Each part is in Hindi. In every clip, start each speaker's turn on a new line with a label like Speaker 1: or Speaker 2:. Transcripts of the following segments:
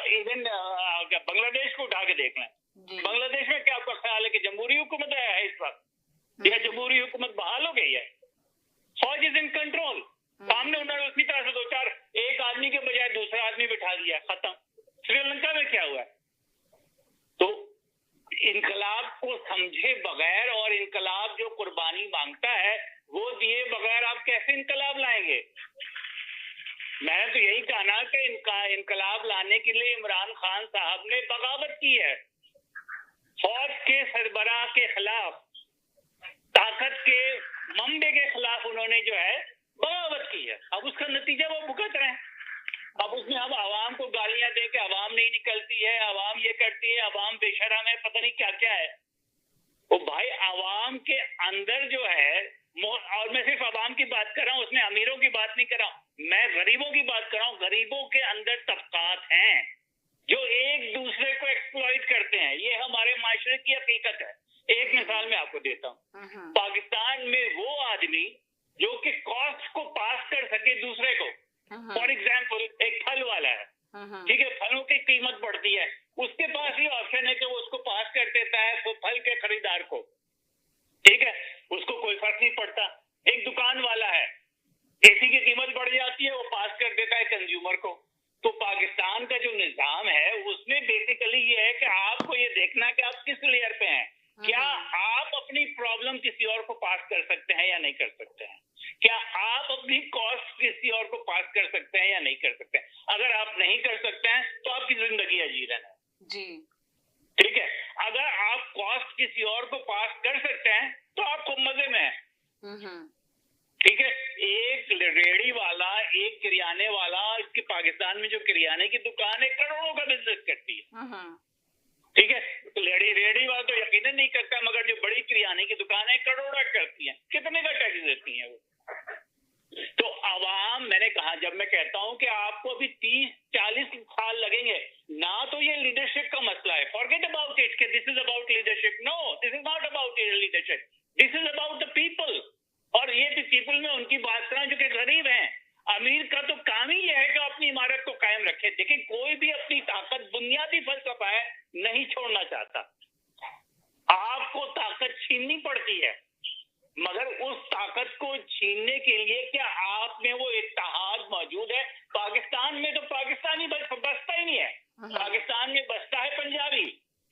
Speaker 1: इवन बांग्लादेश को उठा के देख लें, बांग्लादेश में क्या आपका ख्याल है कि जमहूरी हुकूमत है इस वक्त या जमहूरी हुकूमत बहाल हो गई है? फौज इज इन कंट्रोल। सामने उन्होंने उसी तरह से दो चार एक आदमी के बजाय दूसरा आदमी बिठा दिया, खत्म। श्रीलंका में क्या हुआ? तो इनकलाब को समझे बगैर और इनकलाब जो कुर्बानी मांगता है वो दिए बगैर आप कैसे इनकलाब लाएंगे? मैंने तो यही कहा ना कि इनकलाब लाने के लिए इमरान खान साहब ने बगावत की है, फौज के सरबराह के खिलाफ, ताकत के मंबे के खिलाफ उन्होंने जो है बगावत की है। अब उसका नतीजा वो भुगत रहे हैं। अब उसमें हम आवाम को गालियां दे के आवाम नहीं निकलती है, आवाम ये करती है, आवाम बेशरम है, पता नहीं क्या क्या है। वो भाई आवाम के अंदर जो है, और मैं सिर्फ आवाम की बात कर रहा हूँ, उसमें अमीरों की बात नहीं कर रहा हूँ, मैं गरीबों की बात कर रहा हूँ। गरीबों के अंदर तबकात हैं जो एक दूसरे को एक्सप्लॉइट करते हैं। ये हमारे माशरे की हकीकत है। एक मिसाल मैं आपको देता हूँ। पाकिस्तान में वो आदमी जो कि कॉस्ट को पास कर सके दूसरे को, फॉर एग्जाम्पल एक फल वाला है, ठीक है, फलों की कीमत बढ़ती है, उसके पास ये ऑप्शन है कि वो उसको पास कर देता है वो फल के खरीदार को, ठीक है, उसको कोई फर्क नहीं पड़ता। एक दुकान वाला है, एसी की कीमत बढ़ जाती है, वो पास कर देता है कंज्यूमर को। तो पाकिस्तान का जो निजाम है उसमें बेसिकली ये है कि आपको ये देखना कि आप किस लेयर पे हैं। क्या आप अपनी प्रॉब्लम किसी और को पास कर सकते हैं या नहीं कर सकते हैं? क्या आप अपनी कॉस्ट किसी और को पास कर सकते हैं या नहीं कर सकते हैं? अगर आप नहीं कर सकते हैं तो आपकी जिंदगी अजीरन है जी, ठीक है। अगर आप कॉस्ट किसी और को पास कर सकते हैं तो आप खूब मजे में हैं, ठीक है। एक रेडी वाला, एक किरियाने वाला, इसके पाकिस्तान में जो किरियाने की दुकान है करोड़ों का बिजनेस करती है, ठीक है। तो रेडी वाला तो यकीनन नहीं करता, मगर जो बड़ी किरियाने की दुकान है करोड़ों करती है। कितने का टैक्स देती है वो? तो आवाम, मैंने कहा, जब मैं कहता हूं कि आपको अभी 30-40 साल लगेंगे ना, तो ये लीडरशिप का मसला है। फॉरगेट अबाउट इट कि this is about leadership. No, this is not about leadership, this is about the people. और ये भी पीपल में उनकी बात करें जो कि गरीब हैं। अमीर का तो काम ही है कि अपनी इमारत को कायम रखे। देखिए, कोई भी अपनी ताकत, बुनियादी फलसफा है, नहीं छोड़ना चाहता। आपको ताकत छीननी पड़ती है, मगर उस ताकत को छीनने के लिए क्या आप में वो इत्तेहाद मौजूद है? पाकिस्तान में तो पाकिस्तानी बसता ही नहीं है। पाकिस्तान में बसता है पंजाबी,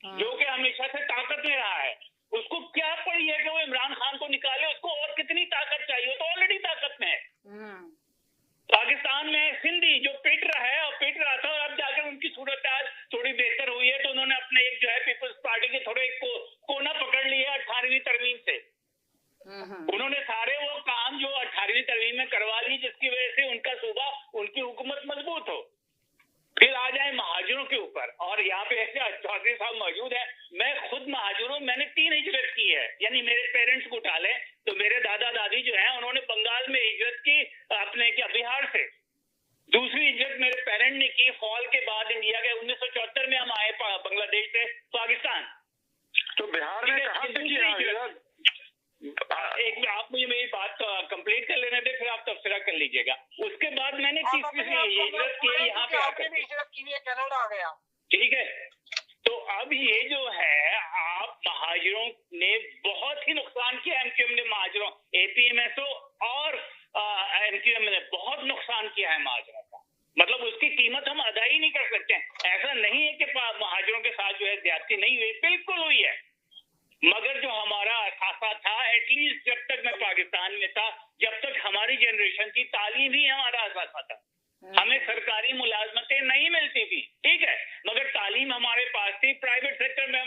Speaker 1: जो कि हमेशा से ताकत में रहा है। उसको क्या पड़ी है कि वो इमरान खान को निकाले? उसको और कितनी ताकत चाहिए? वो तो ऑलरेडी ताकत में है। पाकिस्तान में सिंधी जो पिट रहा है और पिट रहा था, और अब जाकर उनकी सूरत आज थोड़ी बेहतर हुई है, तो उन्होंने अपने एक जो है पीपल्स पार्टी के थोड़े कोना पकड़ लिया 18वीं तरमीम से। उन्होंने सारे वो काम जो 18वीं तरमीम में करवा ली, जिसकी वजह से उनका सूबा, उनकी हुकूमत मजबूत हो। फिर आ जाए महाजिरों के ऊपर, और यहाँ पे ऐसे चौधरी साहब मौजूद है। मैं खुद महाजिर हूँ, मैंने 3 हिजरत की है, यानी मेरे पेरेंट्स को उठा लें तो मेरे दादा दादी जो है उन्होंने बंगाल में हिजरत की, अपने क्या बिहार से। दूसरी हिजरत मेरे पेरेंट ने की फॉल के बाद इंडिया के 1974 में हम आए बांग्लादेश से पाकिस्तान। तो बिहार में कहाँ से किया? एक आप मुझे मेरी बात कंप्लीट कर लेने दे, फिर आप तबसरा कर लीजिएगा। उसके बाद मैंने तीसरी हिजरत की है, यहाँ पे आकर हिजरत की है, कनाडा आ गया, ठीक है। तो अब ये जो है, आप महाजिरों ने बहुत ही नुकसान किया। एमक्यूएम ने महाजिरों, एपीएमएसओ और एमक्यूएम ने बहुत नुकसान किया है महाजिरों का। मतलब उसकी कीमत हम अदा ही नहीं कर सकते हैं। ऐसा नहीं है कि महाजिरों के साथ जो है ज्यादती नहीं हुई, बिल्कुल हुई है, मगर जो हमारा असासा था, एटलीस्ट जब तक मैं पाकिस्तान में था, जब तक हमारी जनरेशन थी, तालीम ही हमारा असासा था। हमें सरकारी मुलाजमतें नहीं मिलती थी, ठीक है, मगर तालीम हमारे पास थी। प्राइवेट सेक्टर में हम